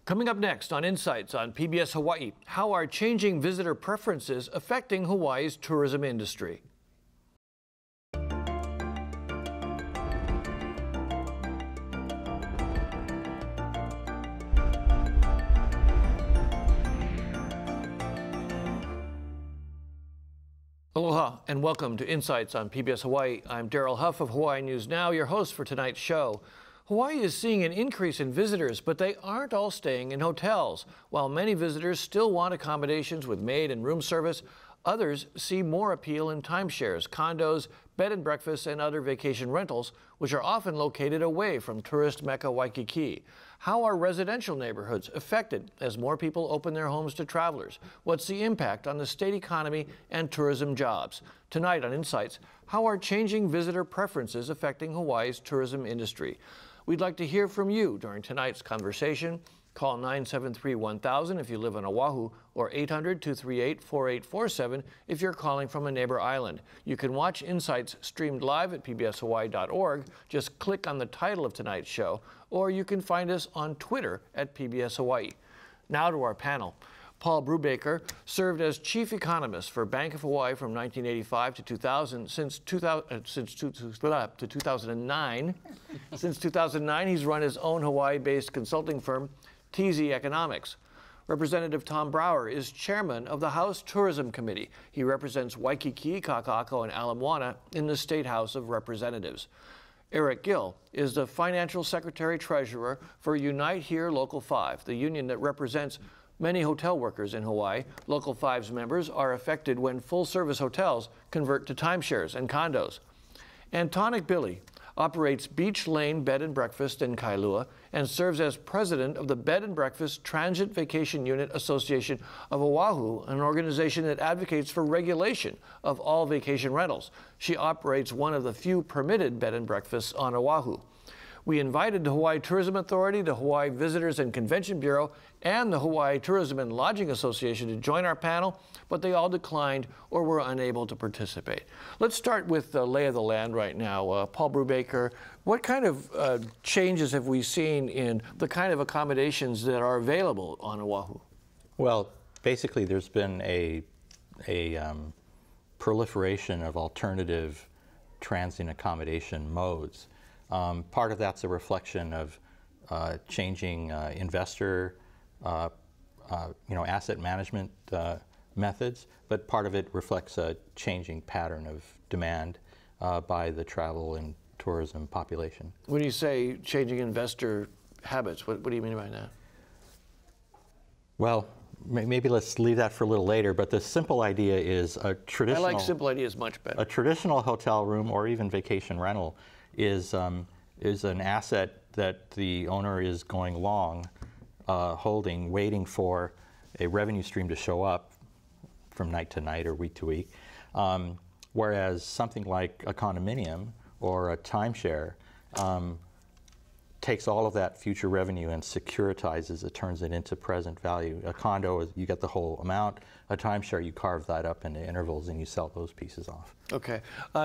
Coming up next on Insights on PBS Hawaii, how are changing visitor preferences affecting Hawaii's tourism industry? Aloha and welcome to Insights on PBS Hawaii. I'm Daryl Huff of Hawaii News Now, your host for tonight's show. Hawaii is seeing an increase in visitors, but they aren't all staying in hotels. While many visitors still want accommodations with maid and room service, others see more appeal in timeshares, condos, bed and breakfasts, and other vacation rentals, which are often located away from tourist Mecca Waikiki. How are residential neighborhoods affected as more people open their homes to travelers? What's the impact on the state economy and tourism jobs? Tonight on Insights, how are changing visitor preferences affecting Hawaii's tourism industry? We'd like to hear from you during tonight's conversation. Call 973-1000 if you live on Oahu, or 800-238-4847 if you're calling from a neighbor island. You can watch Insights streamed live at pbshawaii.org. Just click on the title of tonight's show, or you can find us on Twitter at PBS Hawaii. Now to our panel. Paul Brubaker served as chief economist for Bank of Hawaii from 1985 to 2000. Since 2009, since 2009, he's run his own Hawaii-based consulting firm, TZ Economics. Representative Tom Brower is chairman of the House Tourism Committee. He represents Waikiki, Kaka'ako, and Ala Moana in the State House of Representatives. Eric Gill is the financial secretary-treasurer for Unite Here Local 5, the union that represents many hotel workers in Hawaii. Local 5's members are affected when full-service hotels convert to timeshares and condos. And Tonic Billy operates Beach Lane Bed and Breakfast in Kailua and serves as president of the Bed and Breakfast Transit Vacation Unit Association of Oahu, an organization that advocates for regulation of all vacation rentals. She operates one of the few permitted bed and breakfasts on Oahu. We invited the Hawaii Tourism Authority, the Hawaii Visitors and Convention Bureau, and the Hawaii Tourism and Lodging Association to join our panel, but they all declined or were unable to participate. Let's start with the lay of the land right now. Paul Brubaker, what kind of changes have we seen in the kind of accommodations that are available on Oahu? Well, basically there's been a proliferation of alternative transient accommodation modes. Part of that's a reflection of changing investor, asset management methods, but part of it reflects a changing pattern of demand by the travel and tourism population. When you say changing investor habits, what do you mean by that? Well, maybe let's leave that for a little later, but the simple idea is a traditional... I like simple ideas much better. A traditional hotel room or even vacation rental is an asset that the owner is going long, holding, waiting for a revenue stream to show up from night to night or week to week. Whereas something like a condominium or a timeshare takes all of that future revenue and securitizes it, turns it into present value. A condo, you get the whole amount. A timeshare, you carve that up into intervals and you sell those pieces off. Okay.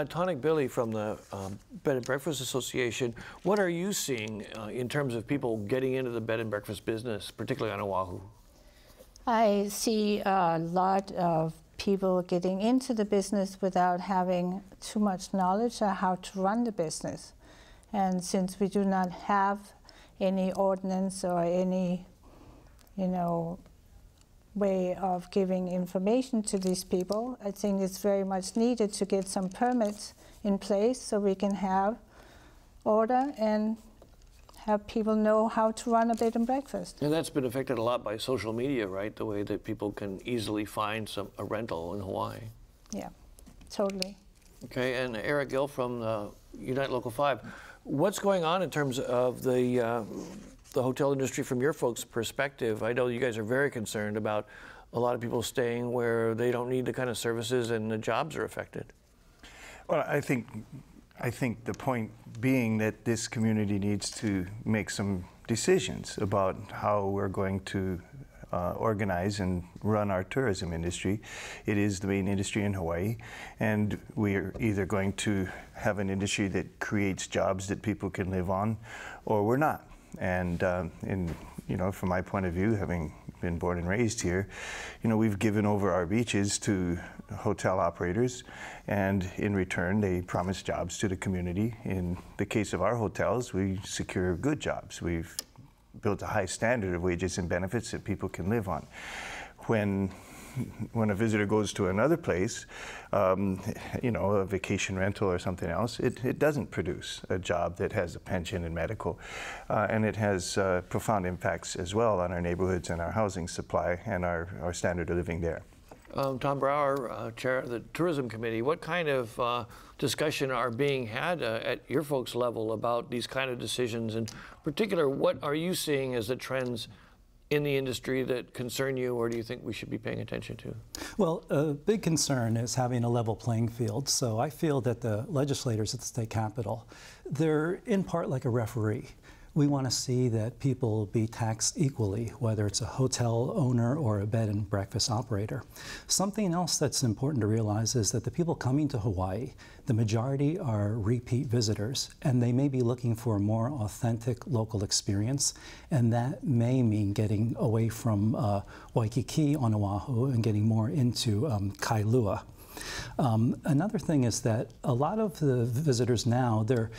Tonic Billy from the Bed and Breakfast Association, what are you seeing in terms of people getting into the bed and breakfast business, particularly on Oahu? I see a lot of people getting into the business without having too much knowledge of how to run the business. And since we do not have any ordinance or any, way of giving information to these people, I think it's very much needed to get some permits in place so we can have order and have people know how to run a bed and breakfast. And that's been affected a lot by social media, right? The way that people can easily find a rental in Hawaii. Yeah, totally. Okay, and Eric Gill from Unite Local 5. What's going on in terms of the hotel industry from your folks' perspective? I know you guys are very concerned about a lot of people staying where they don't need the kind of services and the jobs are affected. Well, I think the point being that this community needs to make some decisions about how we're going to organize and run our tourism industry. It is the main industry in Hawaii, and we are either going to have an industry that creates jobs that people can live on, or we're not. And you know, from my point of view, having been born and raised here, you know, we've given over our beaches to hotel operators, and in return, they promise jobs to the community. In the case of our hotels, we secure good jobs. We've built a high standard of wages and benefits that people can live on. When a visitor goes to another place, you know, a vacation rental or something else, it doesn't produce a job that has a pension and medical. And it has profound impacts as well on our neighborhoods and our housing supply and our standard of living there. Tom Brower, Chair of the Tourism Committee, what kind of discussion are being had at your folks' level about these kind of decisions? In particular, what are you seeing as the trends in the industry that concern you, or do you think we should be paying attention to? Well, a big concern is having a level playing field. So I feel that the legislators at the state capitol, they're in part like a referee. We want to see that people be taxed equally, whether it's a hotel owner or a bed and breakfast operator. Something else that's important to realize is that the people coming to Hawaii, the majority are repeat visitors, and they may be looking for a more authentic local experience, and that may mean getting away from Waikiki on Oahu and getting more into Kailua. Another thing is that a lot of the visitors now, they're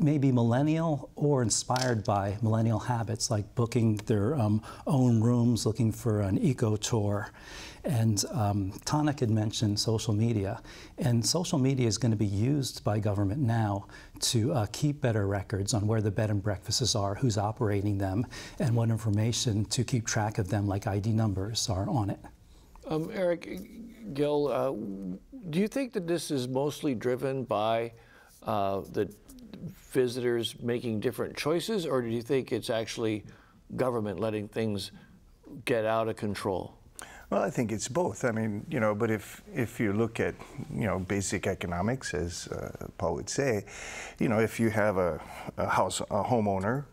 maybe millennial or inspired by millennial habits, like booking their own rooms, looking for an eco tour. And Tanak had mentioned social media, and social media is going to be used by government now to keep better records on where the bed and breakfasts are, who's operating them, and what information to keep track of them, like ID numbers, are on it. Eric, Gil, do you think that this is mostly driven by the visitors making different choices, or do you think it's actually government letting things get out of control? Well, I think it's both. I mean, you know, but if you look at, you know, basic economics, as Paul would say, you know, if you have a homeowner,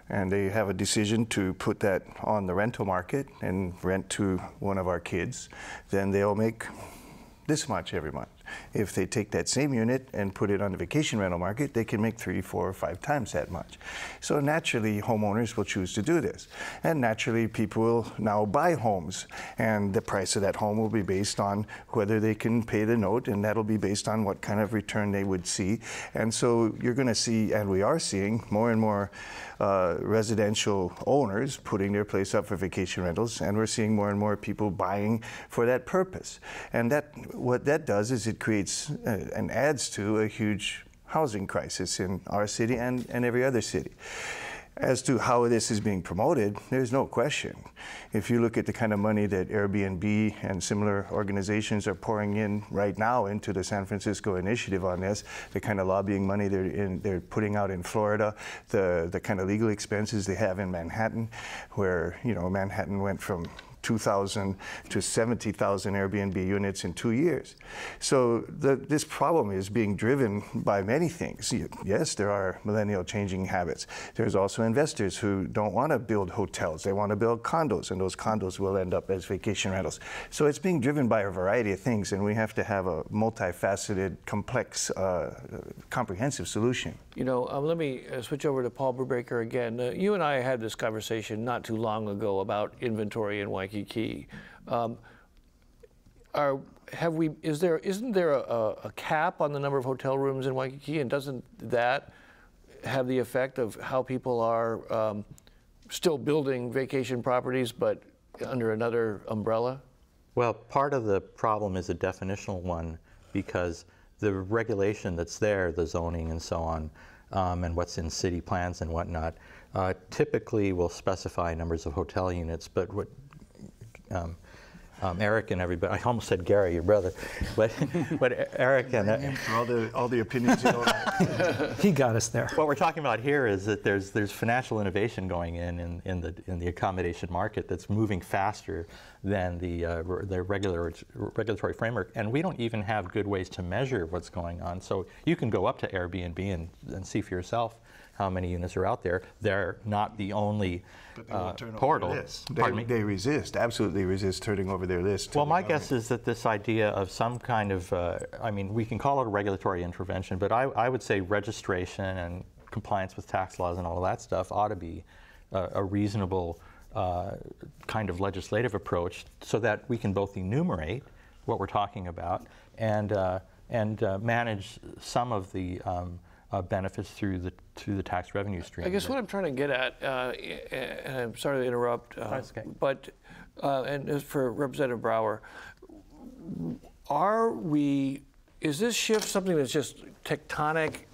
and they have a decision to put that on the rental market and rent to one of our kids, then they'll make this much every month. If they take that same unit and put it on the vacation rental market, they can make 3, 4, or 5 times that much. So naturally, homeowners will choose to do this. And naturally, people will now buy homes. And the price of that home will be based on whether they can pay the note, and that'll be based on what kind of return they would see. And so you're going to see, and we are seeing, more and more residential owners putting their place up for vacation rentals, and we're seeing more and more people buying for that purpose. And what that does is it creates and adds to a huge housing crisis in our city and every other city. As to how this is being promoted, there's no question. If you look at the kind of money that Airbnb and similar organizations are pouring in right now into the San Francisco initiative on this, the kind of lobbying money they're putting out in Florida, the kind of legal expenses they have in Manhattan, where, you know, Manhattan went from 2,000 to 70,000 Airbnb units in 2 years. So this problem is being driven by many things. Yes, there are millennial changing habits. There's also investors who don't want to build hotels. They want to build condos, and those condos will end up as vacation rentals. So it's being driven by a variety of things, and we have to have a multifaceted, complex, comprehensive solution. You know, let me switch over to Paul Brubaker again. You and I had this conversation not too long ago about inventory in Waikiki. Isn't there a cap on the number of hotel rooms in Waikiki, and doesn't that have the effect of how people are still building vacation properties but under another umbrella? Well, part of the problem is a definitional one, because the regulation that's there, the zoning and so on, and what's in city plans and whatnot, typically will specify numbers of hotel units, but what Eric and everybody, I almost said Gary, your brother, but Eric and all the opinions. He got us there. What we're talking about here is that there's financial innovation going in the accommodation market that's moving faster than the regulatory framework, and we don't even have good ways to measure what's going on. So you can go up to Airbnb and see for yourself how many units are out there. They're not the only portal. They resist, absolutely resist turning over their list. Well, my guess is that this idea of some kind of, I mean, we can call it a regulatory intervention, but I would say registration and compliance with tax laws and all of that stuff ought to be a reasonable kind of legislative approach so that we can both enumerate what we're talking about and manage some of the benefits through the tax revenue stream. I guess what I'm trying to get at, and I'm sorry to interrupt, That's okay. but and as for Representative Brower, is this shift something that's just tectonic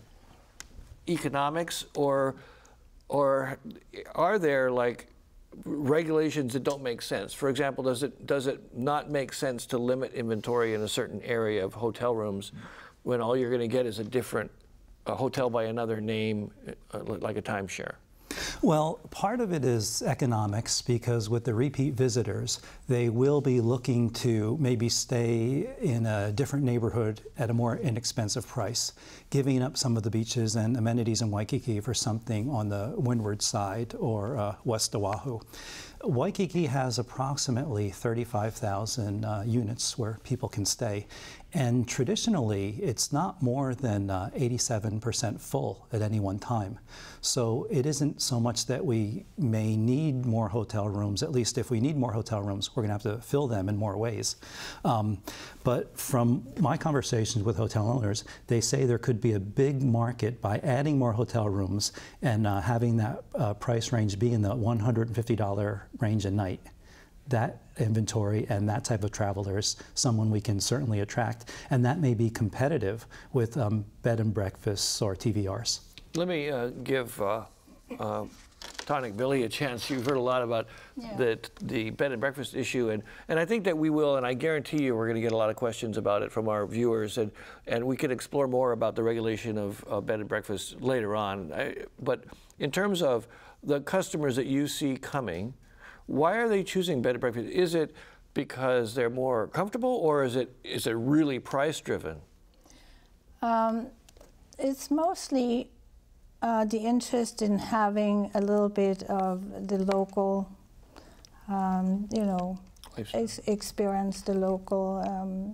economics, or are there like regulations that don't make sense? For example, does it not make sense to limit inventory in a certain area of hotel rooms when all you're going to get is a hotel by another name, like a timeshare? Well, part of it is economics, because with the repeat visitors, they will be looking to maybe stay in a different neighborhood at a more inexpensive price, giving up some of the beaches and amenities in Waikiki for something on the windward side or West Oahu. Waikiki has approximately 35,000 units where people can stay, and traditionally it's not more than 87% full at any one time. So it isn't so much that we may need more hotel rooms. At least if we need more hotel rooms, we're going to have to fill them in more ways. But from my conversations with hotel owners, they say there could be a big market by adding more hotel rooms and having that price range be in the $150 range a night. That inventory and that type of traveler is someone we can certainly attract, and that may be competitive with bed and breakfasts or TVRs. Let me give Tonic Billy a chance. You've heard a lot about the bed and breakfast issue, and I think that we will, and I guarantee you we're going to get a lot of questions about it from our viewers, and we can explore more about the regulation of bed and breakfast later on. But in terms of the customers that you see coming, why are they choosing bed and breakfast? Is it because they're more comfortable, or is it really price driven? It's mostly the interest in having a little bit of the local, experience, the local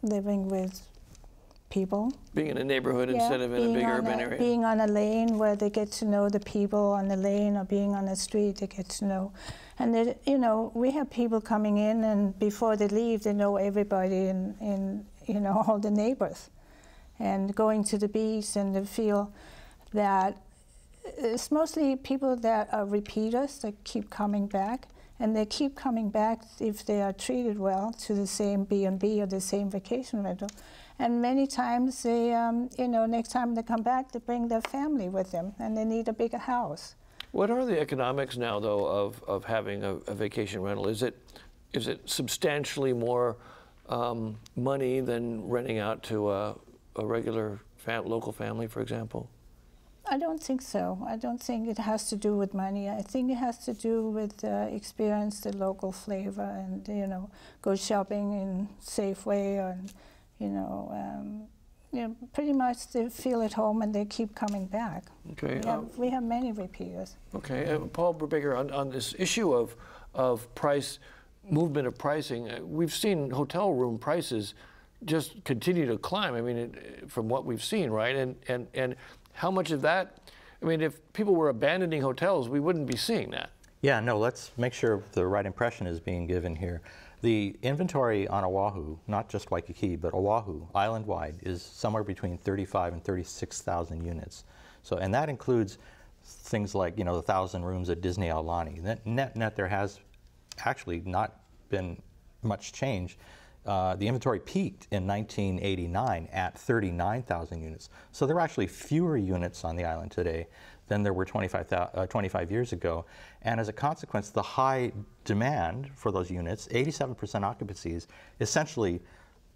living with people. Being in a neighborhood instead of in a big urban area. Being on a lane where they get to know the people on the lane, or being on the street, they get to know. And they, we have people coming in, and before they leave, they know everybody in all the neighbors. And going to the beach, and they feel that it's mostly people that are repeaters that keep coming back, and they keep coming back if they are treated well to the same B&B or the same vacation rental. And many times they, next time they come back, they bring their family with them, and they need a bigger house. What are the economics now, though, of having a vacation rental? Is it substantially more money than renting out to a regular local family, for example? I don't think so. I don't think it has to do with money. I think it has to do with experience the local flavor, and go shopping in Safeway, or pretty much they feel at home and they keep coming back. Okay. We have many repeaters. Okay, Paul Brubaker, on this issue of price, movement of pricing, we've seen hotel room prices just continue to climb. I mean, from what we've seen, right? And how much of that? I mean, if people were abandoning hotels, we wouldn't be seeing that. Yeah, no. Let's make sure the right impression is being given here. The inventory on Oahu, not just Waikiki, but Oahu, island-wide, is somewhere between 35 and 36,000 units. So, and that includes things like, the 1,000 rooms at Disney Aulani. Net, there has actually not been much change. The inventory peaked in 1989 at 39,000 units. So there are actually fewer units on the island today than there were 25 years ago. And as a consequence, the high demand for those units, 87% occupancy, is essentially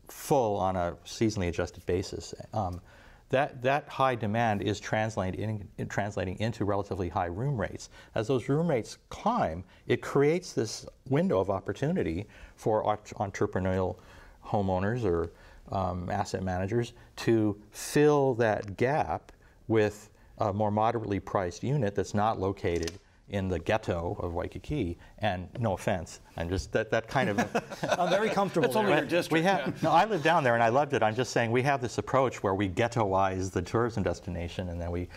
full on a seasonally adjusted basis. That high demand is translating into relatively high room rates. As those room rates climb, it creates this window of opportunity for entrepreneurial homeowners or asset managers to fill that gap with a more moderately priced unit that's not located in the ghetto of Waikiki, and no offense, I'm just that kind of. I'm very comfortable. That's only your district. No, I lived down there and I loved it. I'm just saying we have this approach where we ghettoize the tourism destination, and then we.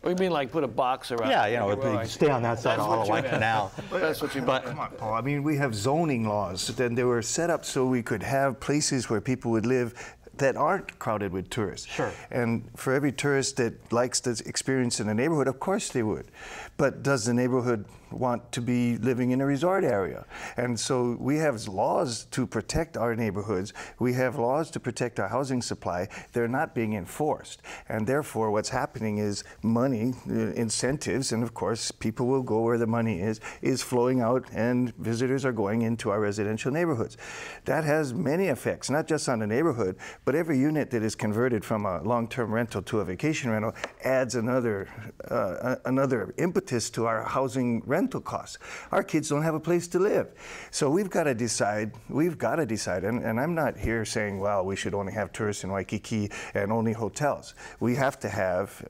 You mean like put a box around? Yeah, you know, stay on that side all the way now. That's what you meant. Come on, Paul. I mean, we have zoning laws. Then they were set up so we could have places where people would live that aren't crowded with tourists. Sure. And for every tourist that likes the experience in the neighborhood, of course they would. But does the neighborhood want to be living in a resort area? And so we have laws to protect our neighborhoods. We have laws to protect our housing supply. They're not being enforced. And therefore, what's happening is money, incentives, and of course, people will go where the money is flowing out, and visitors are going into our residential neighborhoods. That has many effects, not just on the neighborhood, but every unit that is converted from a long-term rental to a vacation rental adds another impetus to our housing rental costs. Our kids don't have a place to live. So we've got to decide, and I'm not here saying, well, we should only have tourists in Waikiki and only hotels. We have to have,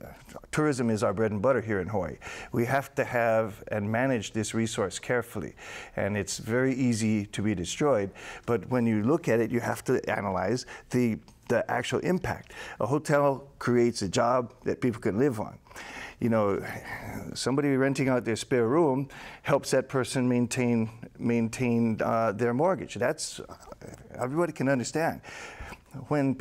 tourism is our bread and butter here in Hawaii. We have to have and manage this resource carefully. And it's very easy to be destroyed, but when you look at it, you have to analyze the actual impact. A hotel creates a job that people can live on. You know, somebody renting out their spare room helps that person maintain their mortgage. That's, everybody can understand. When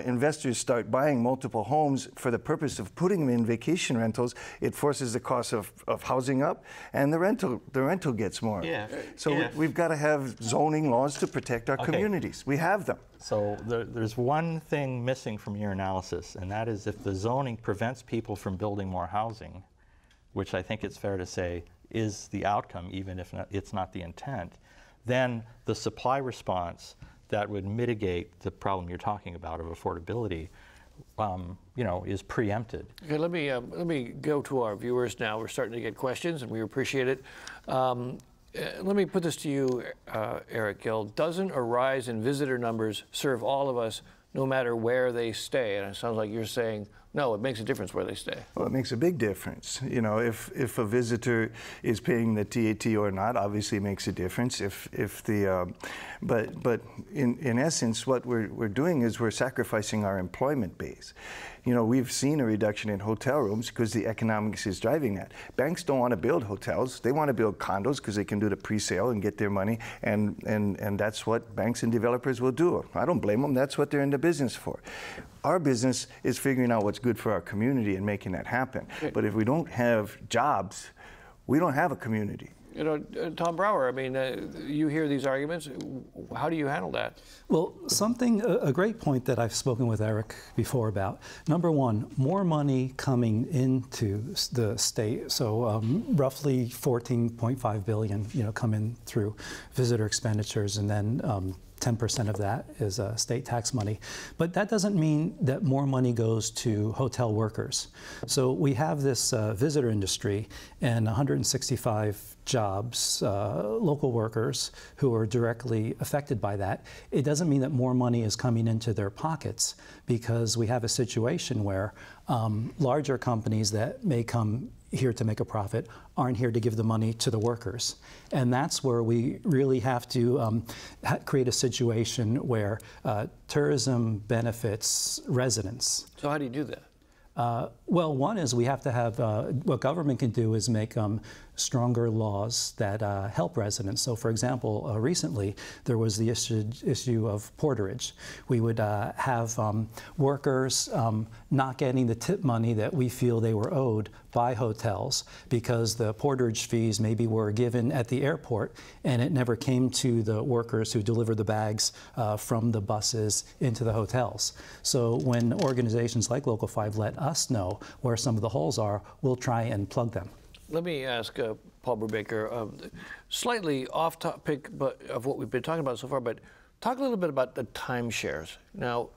investors start buying multiple homes for the purpose of putting them in vacation rentals, it forces the cost of housing up, and the rental gets more. Yeah. So we've got to have zoning laws to protect our communities. We have them. So there's one thing missing from your analysis, and that is if the zoning prevents people from building more housing, which I think it's fair to say is the outcome, even if it's not the intent, then the supply response that would mitigate the problem you're talking about of affordability, you know, is preempted. Okay, let me go to our viewers now. We're starting to get questions, and we appreciate it. Let me put this to you, Eric Gill. Doesn't a rise in visitor numbers serve all of us, no matter where they stay? And it sounds like you're saying, no, it makes a difference where they stay. Well, it makes a big difference. You know, if a visitor is paying the TAT or not, obviously it makes a difference. But in essence, what we're doing is we're sacrificing our employment base. You know, we've seen a reduction in hotel rooms because the economics is driving that. Banks don't want to build hotels. They want to build condos because they can do the pre-sale and get their money, and that's what banks and developers will do. I don't blame them. That's what they're in the business for. Our business is figuring out what's good for our community and making that happen. Okay. But if we don't have jobs, we don't have a community. You know, Tom Brower, I mean, you hear these arguments. How do you handle that? Well, a great point that I've spoken with Eric before about. Number one, more money coming into the state. So roughly 14.5 billion, you know, come in through visitor expenditures, and then 10% of that is state tax money. But that doesn't mean that more money goes to hotel workers. So we have this visitor industry and 165 jobs, local workers who are directly affected by that. It doesn't mean that more money is coming into their pockets, because we have a situation where larger companies that may come here to make a profit aren't here to give the money to the workers. And that's where we really have to create a situation where tourism benefits residents. So how do you do that? Well, one is we have to have, what government can do is make stronger laws that help residents. So for example, recently there was the issue of porterage. We would have workers not getting the tip money that we feel they were owed by hotels, because the porterage fees maybe were given at the airport and it never came to the workers who deliver the bags from the buses into the hotels. So when organizations like Local 5 let us know where some of the holes are, we'll try and plug them. Let me ask Paul Brubaker, slightly off topic but of what we've been talking about so far, but talk a little bit about the timeshares. Now,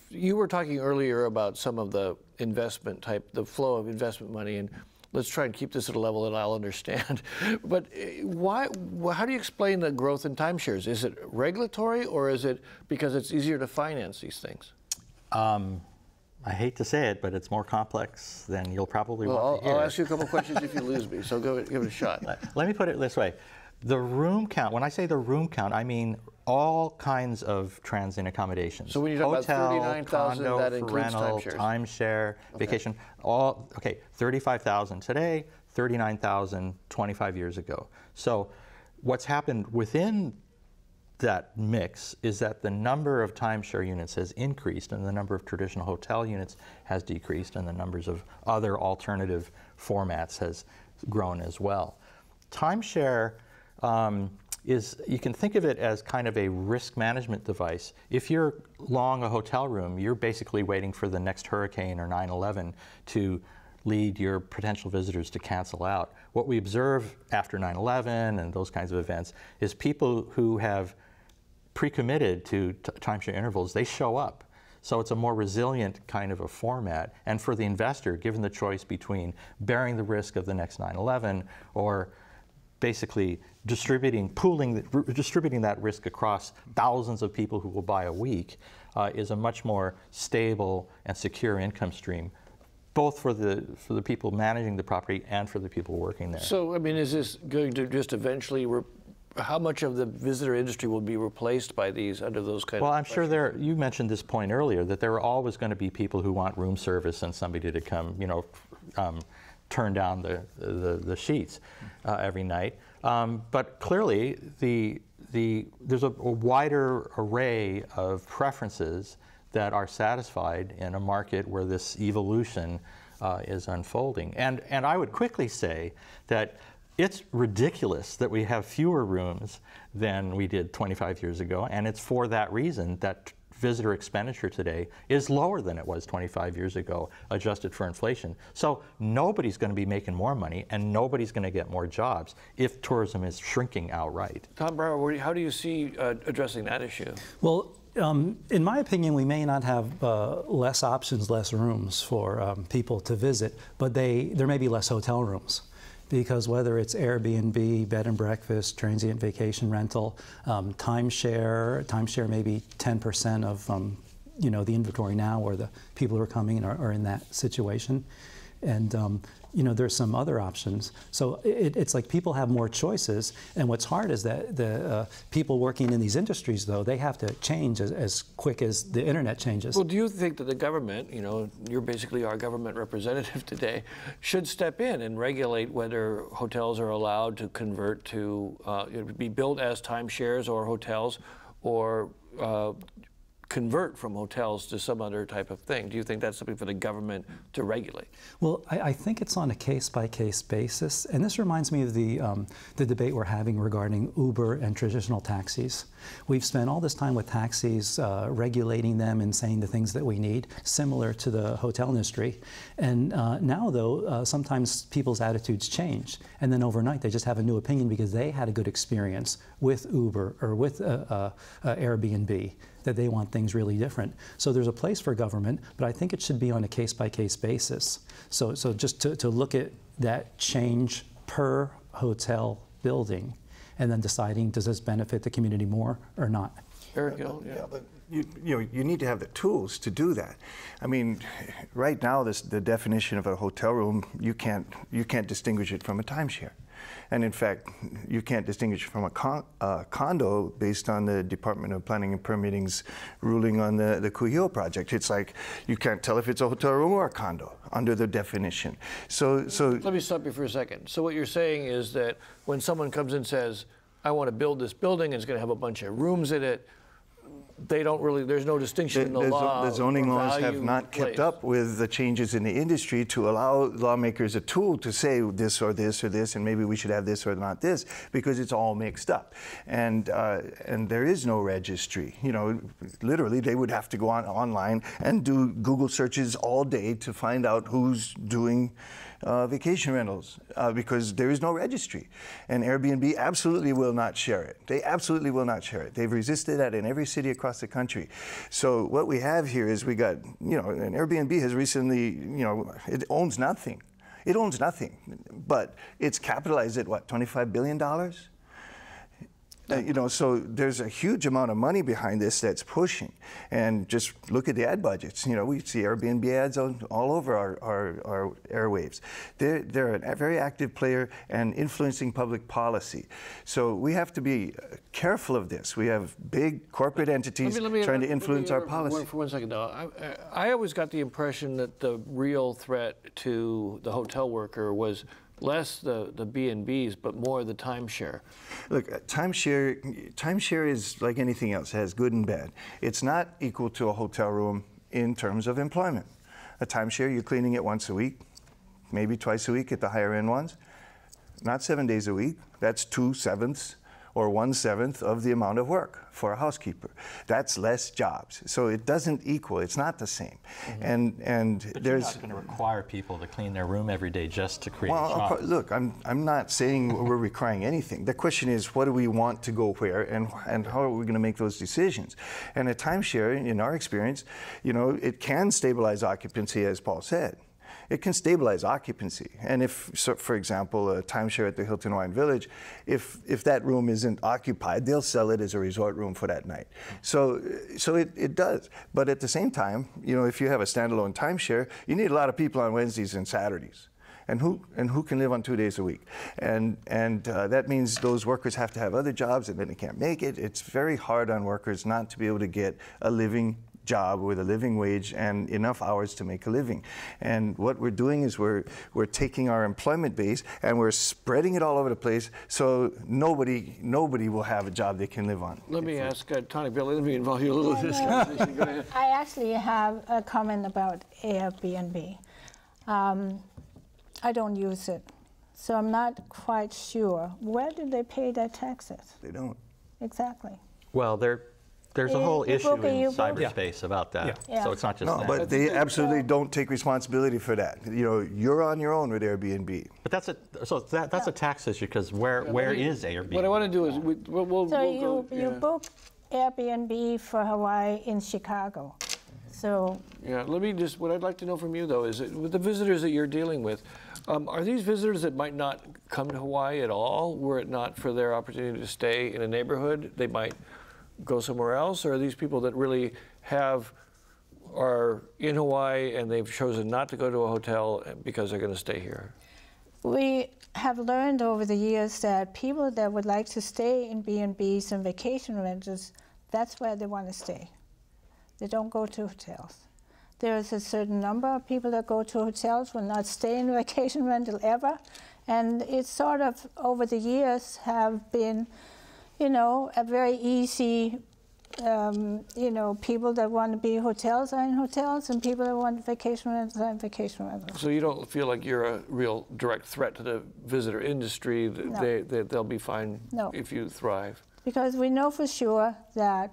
you were talking earlier about some of the investment type, the flow of investment money, and let's try and keep this at a level that I'll understand. But how do you explain the growth in timeshares? Is it regulatory, or is it because it's easier to finance these things? I hate to say it, but it's more complex than you'll probably Well, want to hear. I'll ask you a couple questions if you lose me, so give it a shot. Let me put it this way. The room count, when I say the room count, I mean all kinds of transient accommodations. So when you talk Hotel, about 39,000, condo, that for includes rental, timeshares. timeshare, vacation, all, okay, 35,000 today, 39,000 25 years ago. So what's happened within that mix is that the number of timeshare units has increased and the number of traditional hotel units has decreased and the numbers of other alternative formats has grown as well. Timeshare you can think of it as kind of a risk management device. If you're long a hotel room, you're basically waiting for the next hurricane or 9/11 to lead your potential visitors to cancel out. What we observe after 9/11 and those kinds of events is people who have pre-committed to timeshare intervals, they show up. So it's a more resilient kind of a format. And for the investor, given the choice between bearing the risk of the next 9/11 or basically distributing that risk across thousands of people who will buy a week, is a much more stable and secure income stream, both for the people managing the property and for the people working there. So, I mean, is this going to just eventually, how much of the visitor industry will be replaced by these under those kind of Well, I'm sure you mentioned this point earlier, that there are always going to be people who want room service and somebody to come, turn down the sheets every night. But clearly, there's a wider array of preferences that are satisfied in a market where this evolution is unfolding. And I would quickly say that it's ridiculous that we have fewer rooms than we did 25 years ago, and it's for that reason that visitor expenditure today is lower than it was 25 years ago, adjusted for inflation. So nobody's going to be making more money, and nobody's going to get more jobs if tourism is shrinking outright. Tom Brower, how do you see addressing that issue? Well, in my opinion, we may not have less options, less rooms for people to visit, but there may be less hotel rooms. Because whether it's Airbnb, bed and breakfast, transient vacation rental, timeshare may be 10% of the inventory now, or the people who are coming are in that situation. And there's some other options. So it's like people have more choices. And what's hard is that the people working in these industries, though, they have to change as quick as the internet changes. Well, do you think that the government, you're basically our government representative today, should step in and regulate whether hotels are allowed to convert to be built as timeshares or hotels, or convert from hotels to some other type of thing? Do you think that's something for the government to regulate? Well, I think it's on a case-by-case basis, and this reminds me of the debate we're having regarding Uber and traditional taxis. We've spent all this time with taxis, regulating them and saying the things that we need, similar to the hotel industry. And now, though, sometimes people's attitudes change, and then overnight they just have a new opinion because they had a good experience with Uber or with Airbnb, that they want things really different. So there's a place for government, but I think it should be on a case-by-case basis. So just to look at that change per hotel building, and then deciding, does this benefit the community more or not? Eric, yeah, but you need to have the tools to do that. I mean, right now, the definition of a hotel room, you can't distinguish it from a timeshare. And in fact, you can't distinguish from a condo based on the Department of Planning and Permitting's ruling on the Kuhio project. It's like you can't tell if it's a hotel room or a condo under the definition. So let me stop you for a second. So what you're saying is that when someone comes and says, I want to build this building, and it's going to have a bunch of rooms in it, they don't really, there's no distinction in the law. The zoning laws have not kept up with the changes in the industry to allow lawmakers a tool to say this or this or this, and maybe we should have this or not this, because it's all mixed up. And there is no registry. Literally, they would have to go online and do Google searches all day to find out who's doing vacation rentals, because there is no registry. And Airbnb absolutely will not share it. They absolutely will not share it. They've resisted that in every city across the country. So what we have here is and Airbnb has recently, it owns nothing. It owns nothing, but it's capitalized at what, $25 billion? You know, so there's a huge amount of money behind this that's pushing. And just look at the ad budgets. You know, we see Airbnb ads all over our airwaves. They're a very active player and influencing public policy. So we have to be careful of this. We have big corporate entities trying to influence our policy. For 1 second, though. I always got the impression that the real threat to the hotel worker was less the B&Bs, but more the timeshare. Look, timeshare is like anything else. It has good and bad. It's not equal to a hotel room in terms of employment. A timeshare, you're cleaning it once a week, maybe twice a week at the higher end ones. Not 7 days a week. That's 2/7 or 1/7 of the amount of work for a housekeeper. That's less jobs. So it doesn't equal. It's not the same. Mm-hmm. And but there's you're not going to require people to clean their room every day just to create well, jobs. look, I'm not saying we're requiring anything. The question is, what do we want to go where, and how are we going to make those decisions? And a timeshare, in our experience, you know, it can stabilize occupancy, as Paul said. It can stabilize occupancy. And if, so for example, a timeshare at the Hilton Hawaiian Village, if that room isn't occupied, they'll sell it as a resort room for that night. So it does. But at the same time, you know, if you have a standalone timeshare, you need a lot of people on Wednesdays and Saturdays. And who can live on 2 days a week? And that means those workers have to have other jobs, and then they can't make it. It's very hard on workers not to be able to get a living job with a living wage and enough hours to make a living. And what we're doing is we're taking our employment base and we're spreading it all over the place, so nobody will have a job they can live on. Let me ask Tony, Bill, let me involve you a little in this conversation. Go ahead. I actually have a comment about Airbnb. I don't use it, so I'm not quite sure. Where do they pay their taxes? They don't. Exactly. Well, there's a whole issue in book. cyberspace about that. Yeah. So it's not just No, that. but they absolutely don't take responsibility for that. You know, you're on your own with Airbnb. But that's a tax issue, because where is Airbnb? What I want to do is we'll So go, you book Airbnb for Hawaii in Chicago. So Yeah, let me just, what I'd like to know from you, though, is that with the visitors that you're dealing with, are these visitors that might not come to Hawaii at all, were it not for their opportunity to stay in a neighborhood? They might go somewhere else, or are these people that really are in Hawaii and they've chosen not to go to a hotel because they're going to stay here? we have learned over the years that people that would like to stay in B&Bs and vacation rentals, that's where they want to stay. They don't go to hotels. There is a certain number of people that go to hotels, will not stay in a vacation rental ever. And it's sort of, over the years, have been, you know, a very easy, you know, people that want to be hotels are in hotels, and people that want vacation rentals are in vacation rentals. So you don't feel like you're a real direct threat to the visitor industry? No. They'll be fine No. if you thrive? Because we know for sure that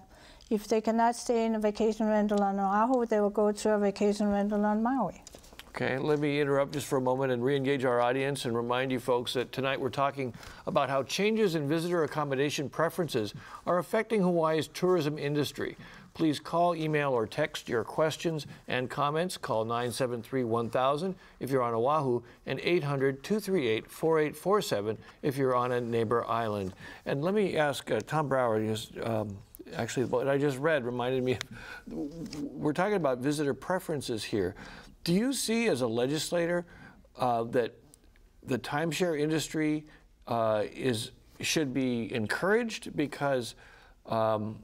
if they cannot stay in a vacation rental on Oahu, they will go to a vacation rental on Maui. Okay, let me interrupt just for a moment and re-engage our audience and remind you folks that tonight we're talking about how changes in visitor accommodation preferences are affecting Hawaii's tourism industry. Please call, email, or text your questions and comments. Call 973-1000 if you're on Oahu, and 800-238-4847 if you're on a neighbor island. And let me ask Tom Brower, actually what I just read reminded me, we're talking about visitor preferences here. Do you see, as a legislator, that the timeshare industry should be encouraged because of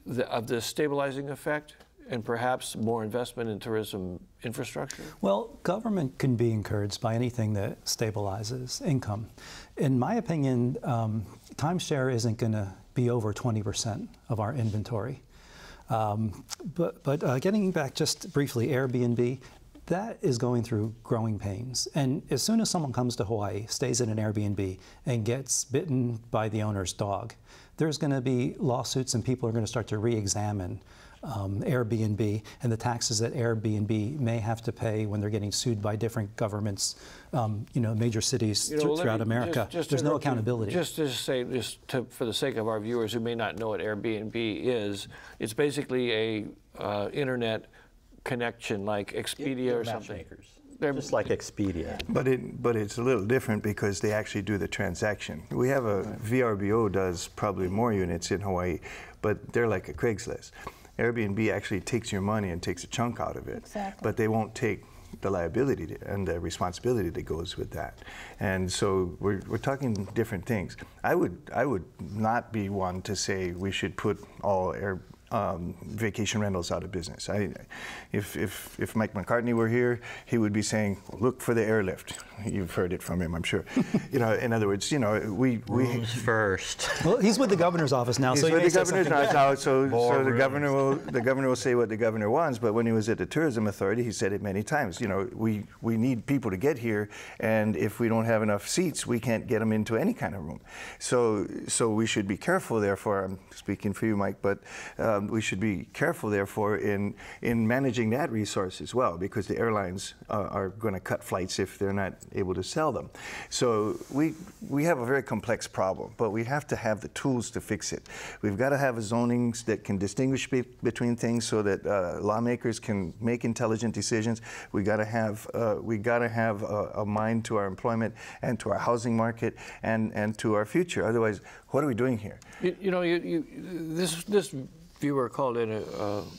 the stabilizing effect, and perhaps more investment in tourism infrastructure? Well, government can be encouraged by anything that stabilizes income. In my opinion, timeshare isn't going to be over 20% of our inventory. But getting back just briefly, Airbnb, that is going through growing pains. And as soon as someone comes to Hawaii, stays in an Airbnb, and gets bitten by the owner's dog, there's going to be lawsuits, and people are going to start to re-examine Airbnb and the taxes that Airbnb may have to pay when they're getting sued by different governments, you know, major cities throughout America. There's no accountability. Just to say, for the sake of our viewers who may not know what Airbnb is, it's basically a internet connection like Expedia or something. Just like Expedia. But it's a little different because they actually do the transaction. We have a VRBO does probably more units in Hawaii, but they're like a Craigslist. Airbnb actually takes your money and takes a chunk out of it, Exactly. but they won't take the liability and the responsibility that goes with that. And so we're talking different things. I would not be one to say we should put all vacation rentals out of business. If Mike McCartney were here, he would be saying, look for the airlift. You've heard it from him, I'm sure. In other words, Rooms first. Well, he's with the governor's office now, he's so with he the governor's now, so the rooms. governor will say what the governor wants. But when he was at the tourism authority, he said it many times. We need people to get here, and if we don't have enough seats, we can't get them into any kind of room. So we should be careful. Therefore, I'm speaking for you, Mike, but we should be careful, therefore, in managing that resource as well, because the airlines are going to cut flights if they're not able to sell them. So we have a very complex problem, but we have to have the tools to fix it. We've got to have zonings that can distinguish between things so that lawmakers can make intelligent decisions. We got to have a mind to our employment and to our housing market and to our future. Otherwise, what are we doing here? This viewer called in,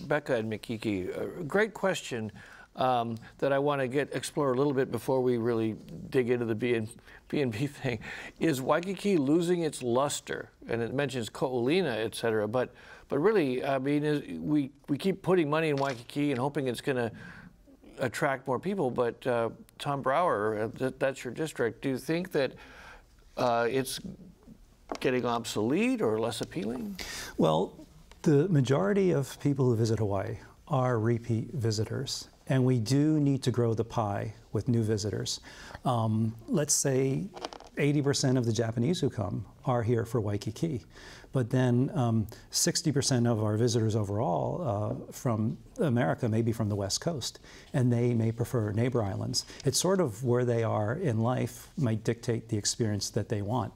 Becca and Makiki, a great question that I want to explore a little bit before we really dig into the B&B thing. Is Waikiki losing its luster? And it mentions Ko'olina, et cetera, but really, I mean, we keep putting money in Waikiki and hoping it's going to attract more people, but Tom Brower, that's your district. Do you think that it's getting obsolete or less appealing? Well, the majority of people who visit Hawaii are repeat visitors, and we do need to grow the pie with new visitors. Let's say 80% of the Japanese who come are here for Waikiki, but then 60% of our visitors overall from America may be from the West Coast, and they may prefer neighbor islands. It's sort of where they are in life might dictate the experience that they want.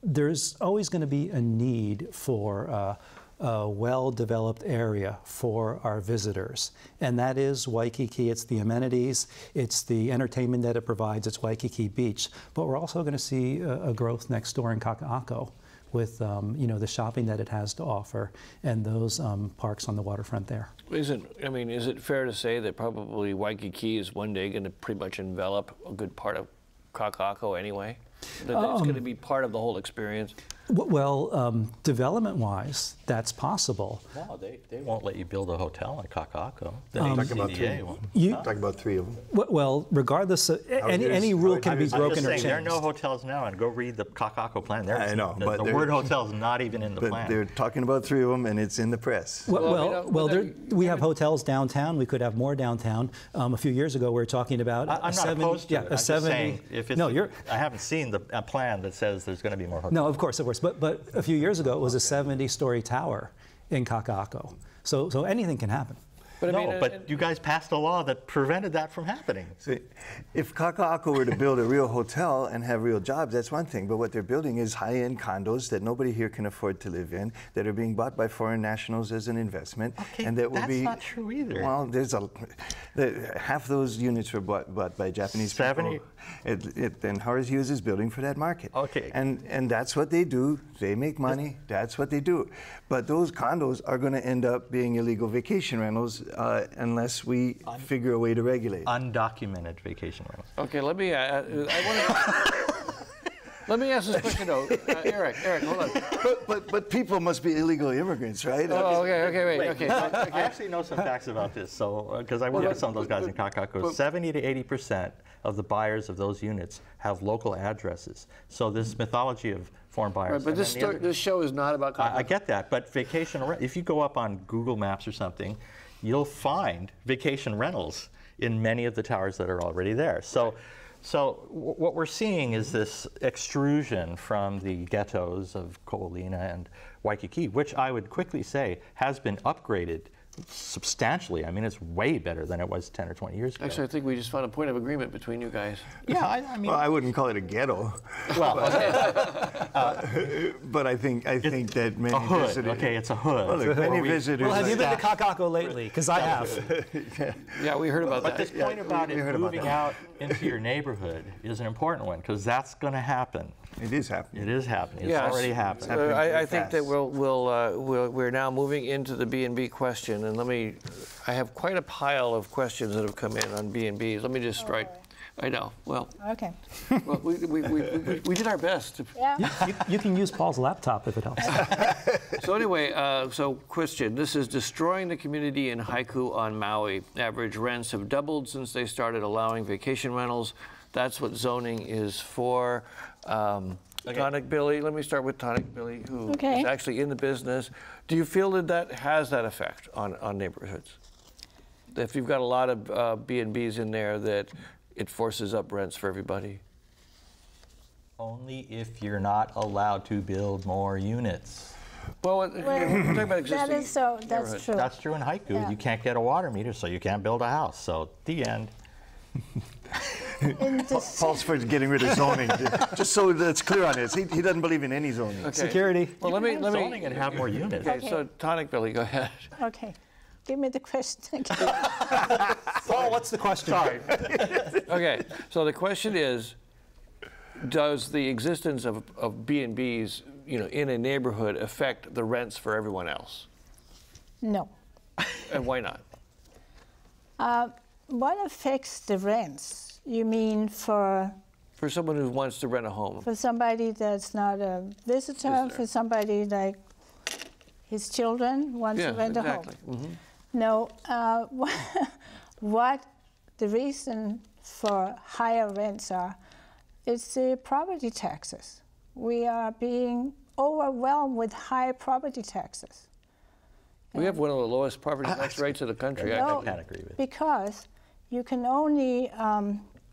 There's always going to be a need for a well-developed area for our visitors, and that is Waikiki. It's the amenities, it's the entertainment that it provides, it's Waikiki Beach, but we're also going to see a growth next door in Kaka'ako with the shopping that it has to offer and those parks on the waterfront there. Is it fair to say that probably Waikiki is one day going to pretty much envelop a good part of Kaka'ako anyway? That it's going to be part of the whole experience? Well, development-wise, that's possible. No, they won't let you build a hotel in Kaka'ako. Talk about three of them. Well, regardless, any rule can be broken or changed. There are no hotels now, and go read the Kaka'ako plan. I know, but the word hotel is not even in the plan. They're talking about three of them, and it's in the press. We have hotels downtown. We could have more downtown. A few years ago, we were talking about I'm not opposed to it. I'm 70. Just saying, if it's I haven't seen a plan that says there's going to be more hotels. No, of course. But a few years ago, it was a 70-story tower in Kaka'ako. So anything can happen. But you guys passed a law that prevented that from happening. See, if Kaka'ako were to build a real hotel and have real jobs, that's one thing. But what they're building is high-end condos that nobody here can afford to live in, that are being bought by foreign nationals as an investment, and that will be. That's not true either. Well, half those units were bought by Japanese 70? people. And Howard Hughes is building for that market. Okay. And that's what they do. They make money. That's what they do. But those condos are going to end up being illegal vacation rentals unless we figure a way to regulate. Undocumented vacation rentals. Okay, let me ask this question though. Eric, hold on. But people must be illegal immigrants, right? Oh, okay, wait. I actually know some facts about this, because I work with some of those guys in Kaka'ako. 70 to 80% of the buyers of those units have local addresses. So this mythology of foreign buyers. Right, but this show is not about Kaka'ako. I get that, but if you go up on Google Maps or something, you'll find vacation rentals in many of the towers that are already there. So what we're seeing is this extrusion from the ghettos of Ko'olina and Waikiki, which I would quickly say has been upgraded substantially. I mean, it's way better than it was 10 or 20 years ago. Actually, I think we just found a point of agreement between you guys. Yeah, I mean, Well, I wouldn't call it a ghetto, well, okay, but I think that many a hood. visitors. Okay, it's a hood. Well, look, many visitors. Well, have you been to Staff. Kakako lately? Because I have. Yeah, we heard about But that. this point about we it heard about moving out into your neighborhood is an important one, because that's going to happen. It is happening. It is happening. It's Yes. already happening. happening I very think that fast. we're now moving into the B&B question, and I have quite a pile of questions that have come in on B&Bs. Let me just write. I know. Well, Okay. well we did our best. Yeah. You can use Paul's laptop if it helps. So anyway, so question. This is destroying the community in Haiku on Maui. Average rents have doubled since they started allowing vacation rentals. That's what zoning is for. Tonic Billy, let me start with Tonic Billy, who Okay. is actually in the business. Do you feel that has that effect on neighborhoods? If you've got a lot of B&Bs in there, that it forces up rents for everybody? Only if you're not allowed to build more units. Well, we're talking about existing That is so. That's neighborhoods. true. That's true in Haiku. Yeah. You can't get a water meter, so you can't build a house. So, the end. In this, Paul's for getting rid of zoning, just so that's clear on this. He doesn't believe in any zoning. Okay. Security. Well, let me. Zoning and have more units. Okay, so Tonic Billy, go ahead. okay. Give me the question again. Paul, what's the question? Sorry. Okay, so the question is, does the existence of B&Bs, in a neighborhood affect the rents for everyone else? No. And why not? What affects the rents? You mean for For someone who wants to rent a home. somebody that's not a visitor, for somebody like his children want to rent a home? Mhm. No. What the reason for higher rents are, it's the property taxes. We are being overwhelmed with high property taxes. We have one of the lowest property tax rates in the country. No, I can't agree with. because you can only,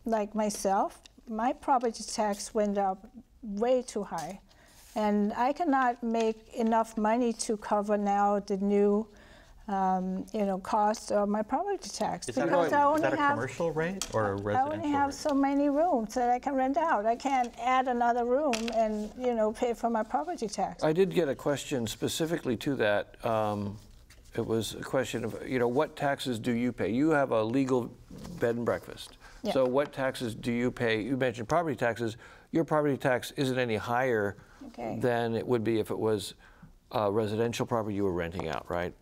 like myself, my property tax went up way too high. And I cannot make enough money to cover now the new, cost of my property tax. Is that because I only a have, commercial rate or a I residential only have rate? so many rooms that I can rent out. I can't add another room and, pay for my property tax. I did get a question specifically to that. It was a question of, what taxes do you pay? You have a legal bed and breakfast. Yeah. So what taxes do you pay? You mentioned property taxes. Your property tax isn't any higher Okay. than it would be if it was a residential property you were renting out, right?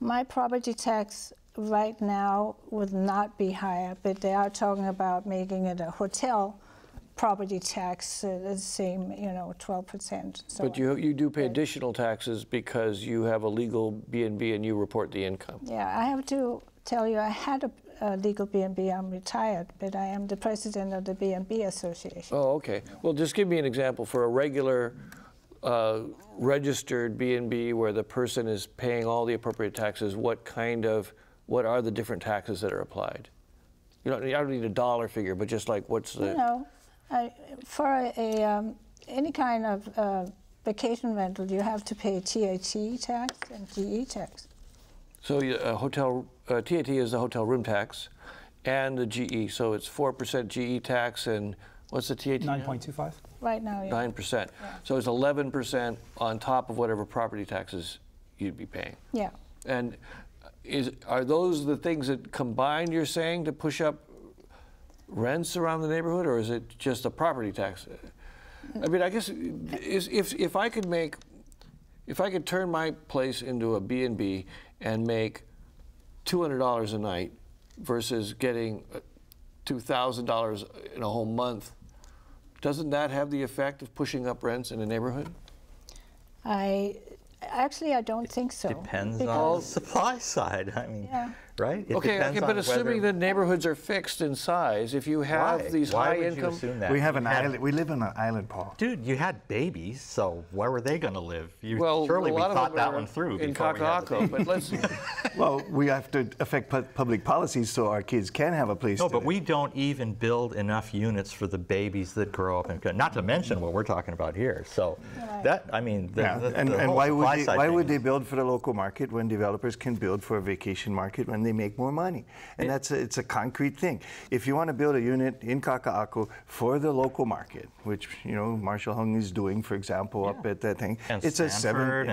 My property tax right now would not be higher, but they are talking about making it a hotel property tax, the same, 12%. So But you do pay additional taxes because you have a legal B&B and you report the income. yeah, I have to tell you, I had a legal B&B. I'm retired, but I am the president of the B&B Association. Oh, okay. Well, just give me an example for a regular registered B&B where the person is paying all the appropriate taxes. What are the different taxes that are applied? I don't need a dollar figure, but just like what's the... For any kind of vacation rental, you have to pay TAT tax and GE tax. So TAT is the hotel room tax and the GE. So it's 4% GE tax and what's the TAT? 9.25. Right now, yeah. 9%. Yeah. So it's 11% on top of whatever property taxes you'd be paying. Yeah. And are those the things that combined, you're saying, to push up rents around the neighborhood, or is it just a property tax? I mean, I guess if I could turn my place into a B&B and make $200 a night versus getting $2,000 in a whole month, doesn't that have the effect of pushing up rents in a neighborhood? I don't think so. Depends on because- the supply side. I mean, Yeah. right? It Okay, depends but on assuming whether, that neighborhoods are fixed in size, if you have these Why high would you income, assume that? We have an You had- island. We live on an island, Paul. Dude, you had babies, so where were they going to live? well, Surely a we lot of thought them that are one through in before we had the Kaka'ako, but let's. Well, we have to affect public policies so our kids can have a place No, to but live. we don't even build enough units for the babies that grow up in, not to mention what we're talking about here. So that, I mean, And whole why would supply they, side why thing would they is- build for the local market when developers can build for a vacation market when they make more money? And it's a concrete thing. If you want to build a unit in Kaka'ako for the local market, which Marshall Hung is doing, for example, up at that thing, And it's a Stanford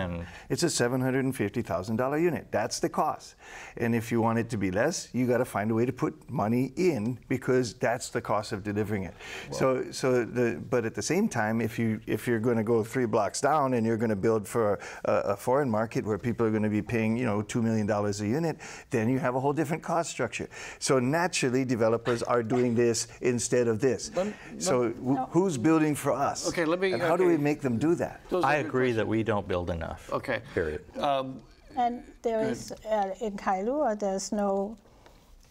it's a $750,000 unit. That's the cost. And if you want it to be less, you got to find a way to put money in because that's the cost of delivering it. But at the same time, if you're going to go 3 blocks down and you're going to build for a foreign market where people are going to be paying $2 million a unit, then you have a whole different cost structure. So naturally, developers are doing this instead of this. Who's building for us? Okay, let me- And how do we okay. make them do that? Those are I good agree that questions. we don't build enough. Okay. Period. And there is, in Kailua, there's no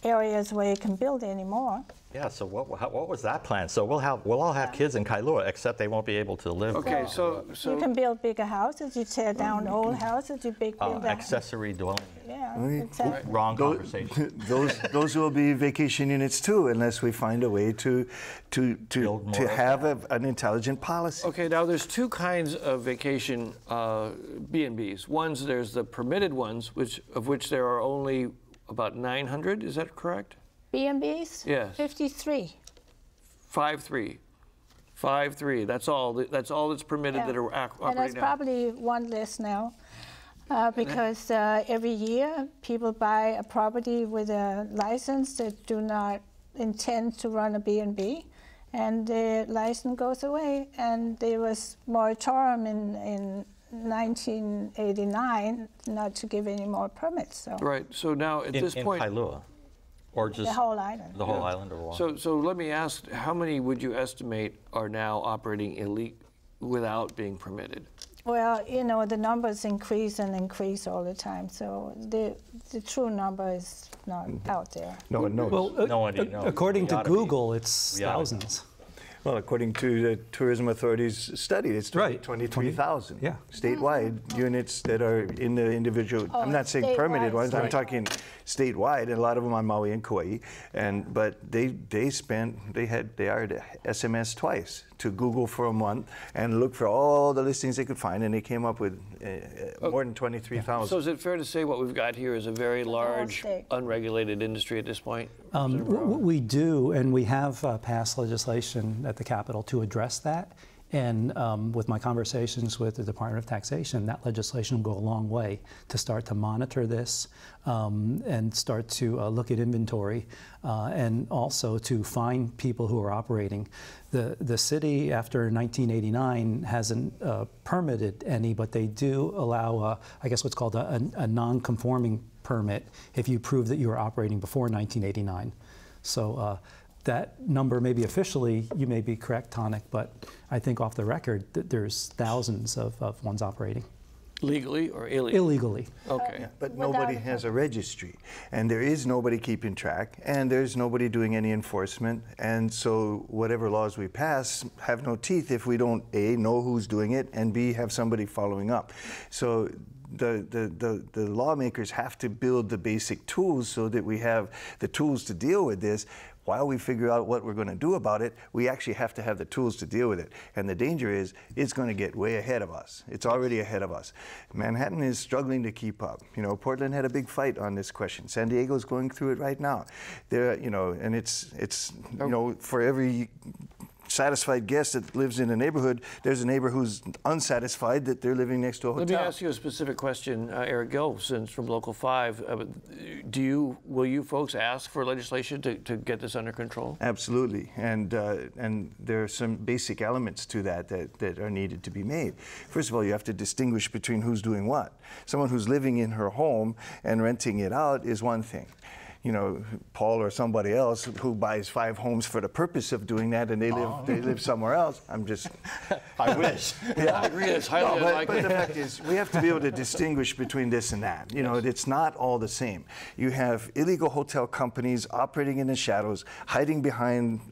areas where you can build anymore. Yeah. So what was that plan? So we'll all have kids in Kailua, except they won't be able to live. Okay, You so can build bigger houses, you tear down old houses, you build that. accessory dwelling. Yeah, exactly. Wrong conversation. Those will be vacation units too, unless we find a way to Build more of have an intelligent policy. okay, now there's two kinds of vacation B&Bs. There's the permitted ones, of which there are only about 900. Is that correct? B&Bs? Yes. 53. 5.3. That's all. That's all that's permitted that are And operating there's now. probably one less now. Because every year people buy a property with a license that do not intend to run a B&B, and the license goes away. And there was moratorium in 1989 not to give any more permits. So Right. So now at this in point, Kailua, or just the whole island. the whole island, or what? so let me ask: how many would you estimate are now operating without being permitted? Well, the numbers increase and increase all the time. So the true number is not out there. No one knows. Well, No one knows. according We to oughta be. Google, it's We oughta be. thousands. Well, according to the tourism authority's study, it's Right. 23,000 Yeah. statewide units that are in the individual. I'm not saying permitted statewide. ones. I'm Right. talking statewide, and a lot of them on Maui and Kauai. But they are the SMS twice to Google for a month and look for all the listings they could find, and they came up with more than 23,000. So is it fair to say what we've got here is a very large, state. unregulated industry at this point? We do, and we have passed legislation at the Capitol to address that. And with my conversations with the Department of Taxation, that legislation will go a long way to start to monitor this and start to look at inventory and also to find people who are operating. The city, after 1989, hasn't permitted any, but they do allow, I guess, what's called a non-conforming permit if you prove that you were operating before 1989. So that number, maybe officially, you may be correct, Tonic, but I think off the record that there's thousands of ones operating. Legally or illegally? Illegally. Okay. But Without nobody a has a registry, and there is nobody keeping track, and there's nobody doing any enforcement, and so whatever laws we pass have no teeth if we don't A, know who's doing it, and B, have somebody following up. So the lawmakers have to build the basic tools so that we have the tools to deal with this. While we figure out what we're going to do about it, we actually have to have the tools to deal with it. And the danger is it's going to get way ahead of us. It's already ahead of us. Manhattan is struggling to keep up. Portland had a big fight on this question. San Diego's going through it right now. And it's for every satisfied guest that lives in a neighborhood, there's a neighbor who's unsatisfied that they're living next to a hotel. Let me ask you a specific question, Eric Gilson from Local 5. Will you folks ask for legislation to get this under control? Absolutely, and there are some basic elements to that are needed to be made. First of all, you have to distinguish between who's doing what. Someone who's living in her home and renting it out is one thing. you know, Paul or somebody else who buys 5 homes for the purpose of doing that, and they live somewhere else. I'm just. I wish. I agree. It's highly but the fact is, we have to be able to distinguish between this and that. You know, it's not all the same. You have illegal hotel companies operating in the shadows, hiding behind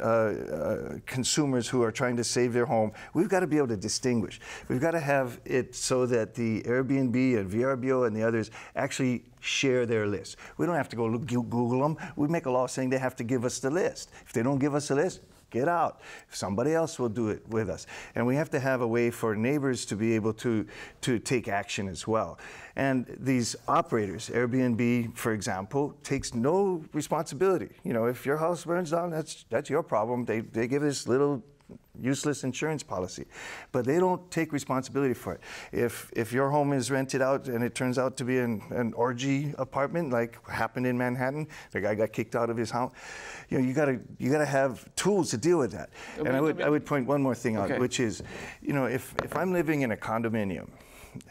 consumers who are trying to save their home. We've got to be able to distinguish. We've got to have it so that the Airbnb and VRBO and the others actually share their list. We don't have to go Google them. We make a law saying they have to give us the list. If they don't give us the list, get out. Somebody else will do it with us. And we have to have a way for neighbors to be able to take action as well. And these operators, Airbnb, for example, takes no responsibility. You know, if your house burns down, that's your problem. They give this little useless insurance policy, but they don't take responsibility for it. If your home is rented out and it turns out to be an orgy apartment, like happened in Manhattan, the guy got kicked out of his house. You know, you gotta have tools to deal with that. And I would point one more thing out, which is, you know, if I'm living in a condominium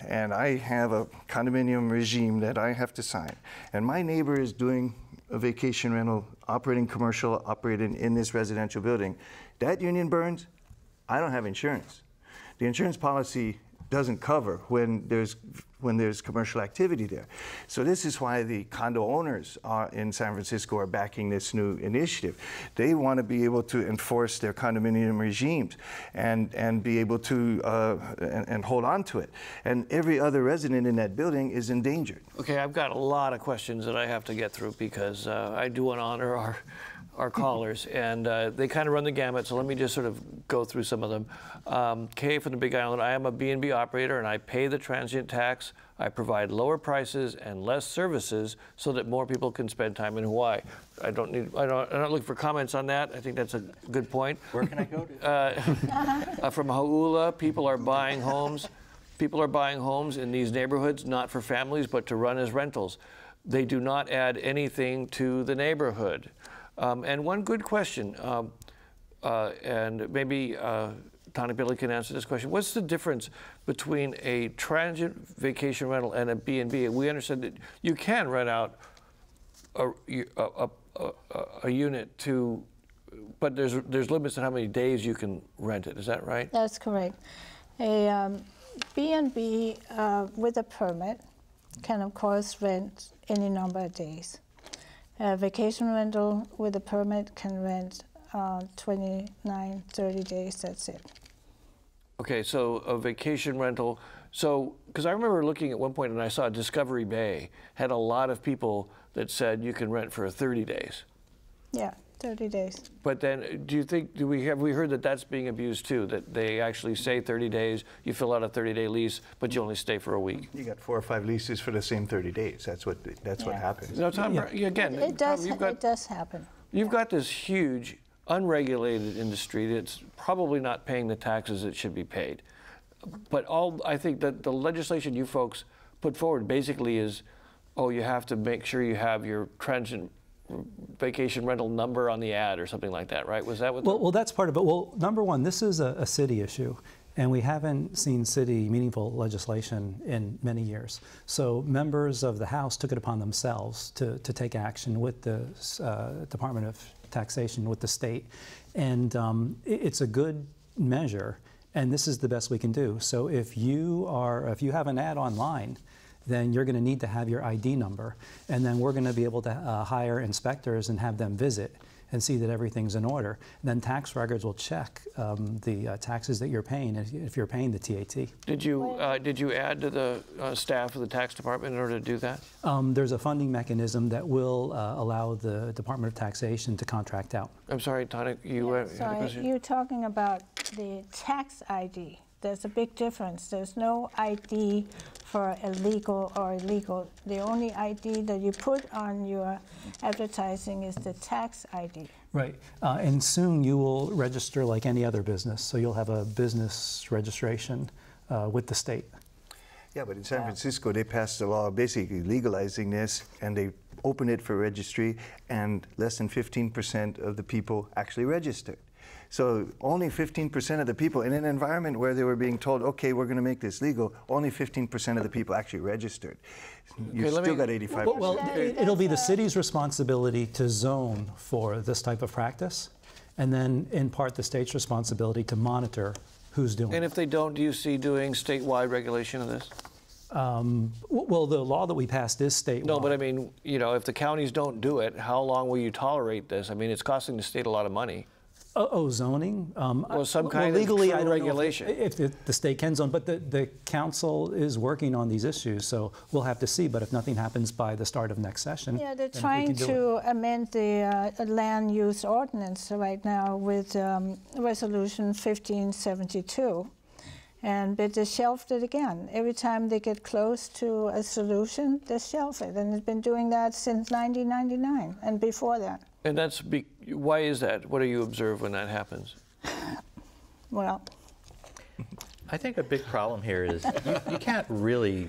and I have a condominium regime that I have to sign, and my neighbor is doing a vacation rental, operating commercial, operating in this residential building, that union burns, I don't have insurance. The insurance policy doesn't cover when there's commercial activity there. So this is why the condo owners in San Francisco are backing this new initiative. They want to be able to enforce their condominium regimes and be able to and hold on to it. And every other resident in that building is endangered. Okay, I've got a lot of questions that I have to get through because I do want to honor our callers, and they kind of run the gamut, so let me just sort of go through some of them. Kay from the Big Island, I am a B&B operator and I pay the transient tax. I provide lower prices and less services so that more people can spend time in Hawaii. I'm not looking for comments on that. I think that's a good point. Where can I go to? From Hauula, people are buying homes. People are buying homes in these neighborhoods, not for families, but to run as rentals. They do not add anything to the neighborhood. And one good question, and maybe Tani Billy can answer this question. What's the difference between a transient vacation rental and a B&B? We understand that you can rent out a unit to, but there's limits on how many days you can rent it. Is that right? That's correct. A B&B with a permit can, of course, rent any number of days. A vacation rental with a permit can rent 29, 30 days, that's it. Okay, so a vacation rental, because I remember looking at one point and I saw Discovery Bay had a lot of people that said you can rent for 30 days. Yeah, 30 days. But then, have we heard that that's being abused too? That they actually say 30 days, you fill out a 30-day lease, but you only stay for a week. You got 4 or 5 leases for the same 30 days. That's what happens. No, Tom, again, It does happen. You've got this huge, unregulated industry that's probably not paying the taxes it should be paid. But I think that the legislation you folks put forward basically is, you have to make sure you have your transient vacation rental number on the ad or something like that, right? Was that what? Well, that's part of it. Well, number one, this is a city issue, and we haven't seen city meaningful legislation in many years. So members of the House took it upon themselves to take action with the Department of Taxation, with the state, and it's a good measure, and this is the best we can do. So if you have an ad online, then you're going to need to have your ID number, and then we're going to be able to hire inspectors and have them visit and see that everything's in order. And then tax records will check the taxes that you're paying if you're paying the TAT. Did you add to the staff of the tax department in order to do that? There's a funding mechanism that will allow the Department of Taxation to contract out. I'm sorry, Tani, you had a question? You're talking about the tax ID. There's a big difference. There's no ID for illegal or illegal. The only ID that you put on your advertising is the tax ID. Right, and soon you will register like any other business. So you'll have a business registration with the state. Yeah, but in San Francisco, they passed a law basically legalizing this, and they opened it for registry, and less than 15% of the people actually registered. So only 15% of the people, in an environment where they were being told, okay, we're going to make this legal, only 15% of the people actually registered. You've still got 85%. Well, it'll be the city's responsibility to zone for this type of practice, and then in part the state's responsibility to monitor who's doing it. And if they don't, do you see doing statewide regulation of this? Well, the law that we passed is statewide. No, but I mean, you know, if the counties don't do it, how long will you tolerate this? I mean, it's costing the state a lot of money. Zoning? Well, some kind legally, of I don't regulation. know if the state can zone, but the council is working on these issues, so we'll have to see. But if nothing happens by the start of next session, Yeah, they're then we trying can do to it. amend the land use ordinance right now with Resolution 1572. But they shelved it again. Every time they get close to a solution, they shelve it. And they've been doing that since 1999 and before that. And why is that? What do you observe when that happens? Well, I think a big problem here is you can't really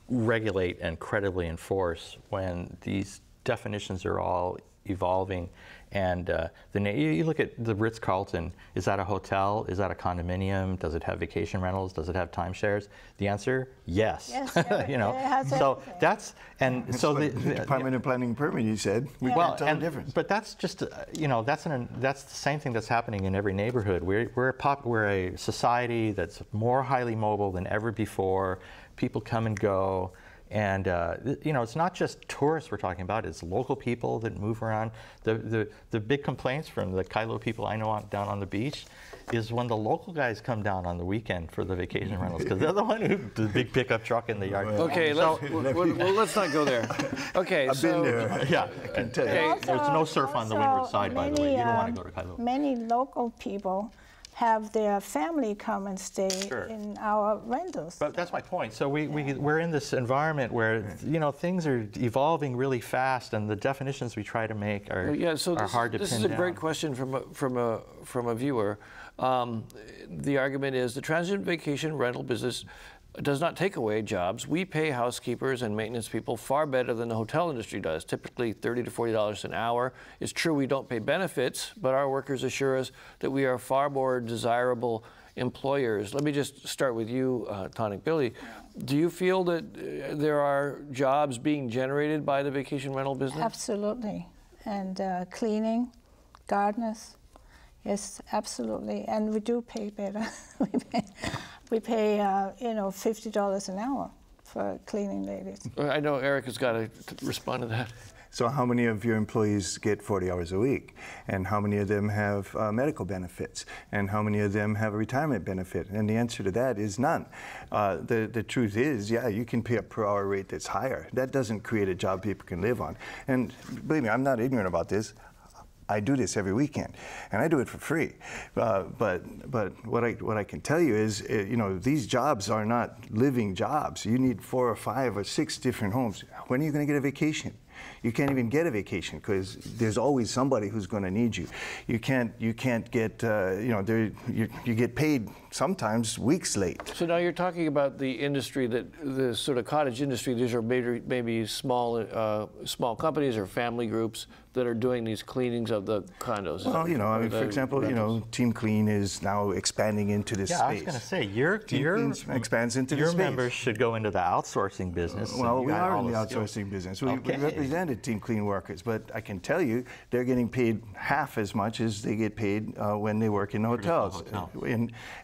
regulate and credibly enforce when these definitions are all evolving. And you look at the Ritz-Carlton, is that a hotel? Is that a condominium? Does it have vacation rentals? Does it have timeshares? The answer, yes. Yes, You know, it has so everything. that's, and so the Department of Planning and Permit, you said, we can't tell the difference. But that's just, you know, that's the same thing that's happening in every neighborhood. We're a society that's more highly mobile than ever before. People come and go. And you know, it's not just tourists we're talking about; it's local people that move around. The big complaints from the Kailo people I know down on the beach is when the local guys come down on the weekend for the vacation rentals, because they're the one who the big pickup truck in the yard. Okay, let's not go there. Okay, I've been there. Yeah, I can tell you. Also- There's no surf on the windward side, by the way. You don't want to go to Kailo. Many local people have their family come and stay Sure. in our rentals. But that's my point. So we're in this environment where, you know, things are evolving really fast, and the definitions we try to make are, are hard to pin down. This is a great question from a viewer. The argument is the transient vacation rental business does not take away jobs. We pay housekeepers and maintenance people far better than the hotel industry does, typically $30 to $40 an hour. It's true we don't pay benefits, but our workers assure us that we are far more desirable employers. Let me just start with you, Tonic Billy. Do you feel that there are jobs being generated by the vacation rental business? Absolutely. And cleaning, gardeners, yes, absolutely. And we do pay better. We pay you know, $50 an hour for cleaning ladies. I know Eric has got to respond to that. So how many of your employees get 40 hours a week? And how many of them have medical benefits? And how many of them have a retirement benefit? And the answer to that is none. The truth is, yeah, you can pay a per hour rate that's higher. That doesn't create a job people can live on. And believe me, I'm not ignorant about this. I do this every weekend, and I do it for free. But what I can tell you is, you know, these jobs are not living jobs. You need 4 or 5 or 6 different homes. When are you going to get a vacation? You can't even get a vacation because there's always somebody who's going to need you. You can't get, you know, you get paid sometimes weeks late. So now you're talking about the industry, the sort of cottage industry. These are maybe small companies or family groups that are doing these cleanings of the condos. Well, you know, I mean, for example, you know, Team Clean is now expanding into this space. I was going to say, your expands into your this space. members should go into the outsourcing business. Well, we are in the outsourcing business. We represented Team Clean workers, but I can tell you they're getting paid half as much as they get paid when they work in hotels,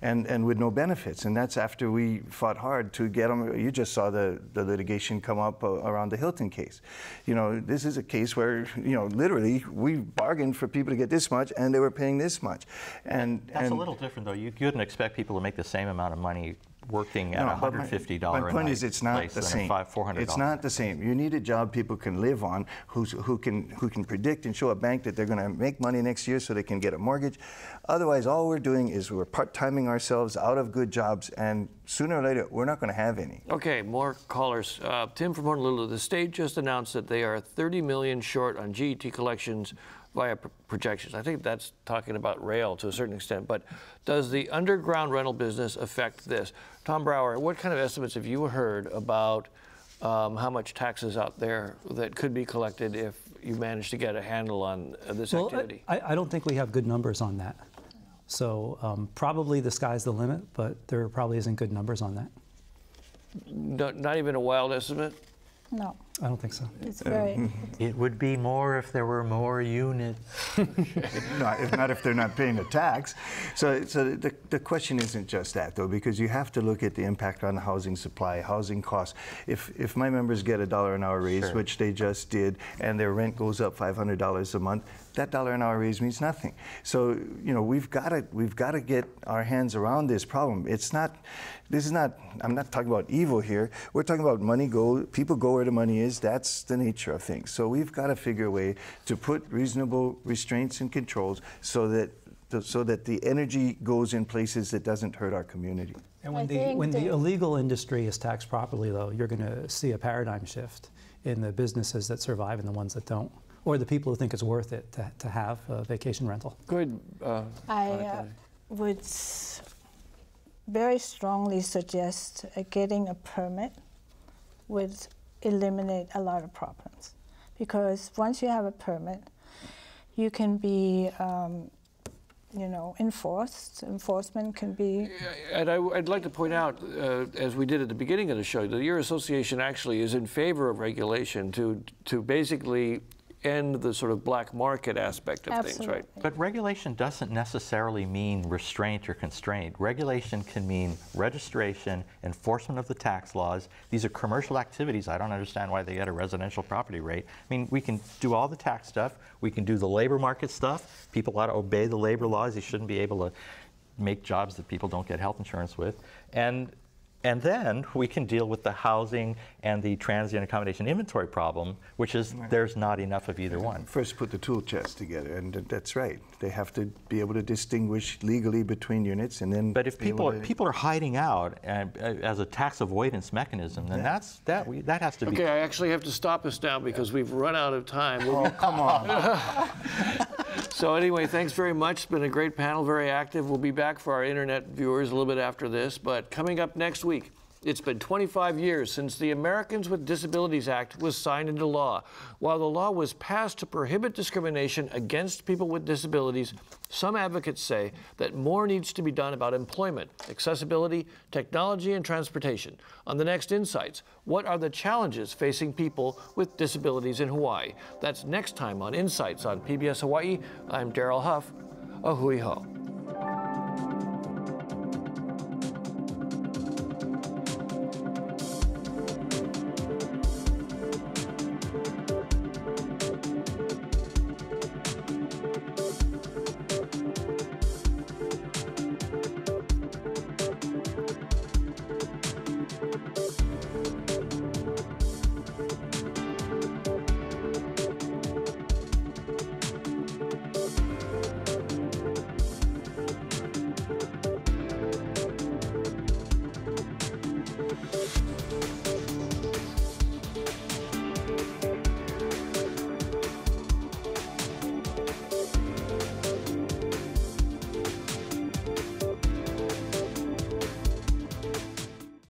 and with no benefits. And that's after we fought hard to get them. You just saw the litigation come up around the Hilton case. You know, this is a case where, you know, literally we bargained for people to get this much, and they were paying this much. And that's a little different, though. You couldn't expect people to make the same amount of money working at $150 My point is, it's not the same. $400. It's not the same. You need a job people can live on, who can predict and show a bank that they're going to make money next year so they can get a mortgage. Otherwise, all we're doing is we're part-timing ourselves out of good jobs, and sooner or later, we're not going to have any. Okay, more callers. Tim from Honolulu. The state just announced that they are $30 million short on GET collections via projections. I think that's talking about rail to a certain extent, but does the underground rental business affect this? Tom Brower, what kind of estimates have you heard about how much taxes out there that could be collected if you manage to get a handle on this activity? I don't think we have good numbers on that. So probably the sky's the limit, but there probably isn't good numbers on that. Not even a wild estimate? No, I don't think so. it's very. It would be more if there were more units. Not if they're not paying a tax. So the question isn't just that, though, because you have to look at the impact on the housing supply, housing costs. If my members get $1 an hour raise, Sure. which they just did, and their rent goes up $500 a month, that $1 an hour raise means nothing. So we've got to get our hands around this problem. I'm not talking about evil here. We're talking about people go where the money is. That's the nature of things. So we've got to figure a way to put reasonable restraints and controls so that the energy goes in places that doesn't hurt our community. And when the illegal industry is taxed properly, though, you're going to see a paradigm shift in the businesses that survive and the ones that don't, or the people who think it's worth it to have a vacation rental. Good. I would very strongly suggest getting a permit would eliminate a lot of problems, because once you have a permit, you can be enforcement can be. And I'd like to point out, as we did at the beginning of the show, that your association actually is in favor of regulation to basically end the sort of black market aspect of things, right? But regulation doesn't necessarily mean restraint or constraint. Regulation can mean registration, enforcement of the tax laws. These are commercial activities. I don't understand why they get a residential property rate. I mean, we can do all the tax stuff. We can do the labor market stuff. People ought to obey the labor laws. You shouldn't be able to make jobs that people don't get health insurance with. And then we can deal with the housing and the transient accommodation inventory problem, which is there's not enough of either one. First, put the tool chest together, and that's right. They have to be able to distinguish legally between units, and then. But if people are hiding out as a tax avoidance mechanism, then that has to be. Okay, I actually have to stop us now because we've run out of time. Come on. So anyway, thanks very much. It's been a great panel, very active. We'll be back for our internet viewers a little bit after this. But coming up next week, it's been 25 years since the Americans with Disabilities Act was signed into law. While the law was passed to prohibit discrimination against people with disabilities, some advocates say that more needs to be done about employment, accessibility, technology, and transportation. On the next Insights, what are the challenges facing people with disabilities in Hawaii? That's next time on Insights on PBS Hawaii. I'm Daryl Huff. A hui ho.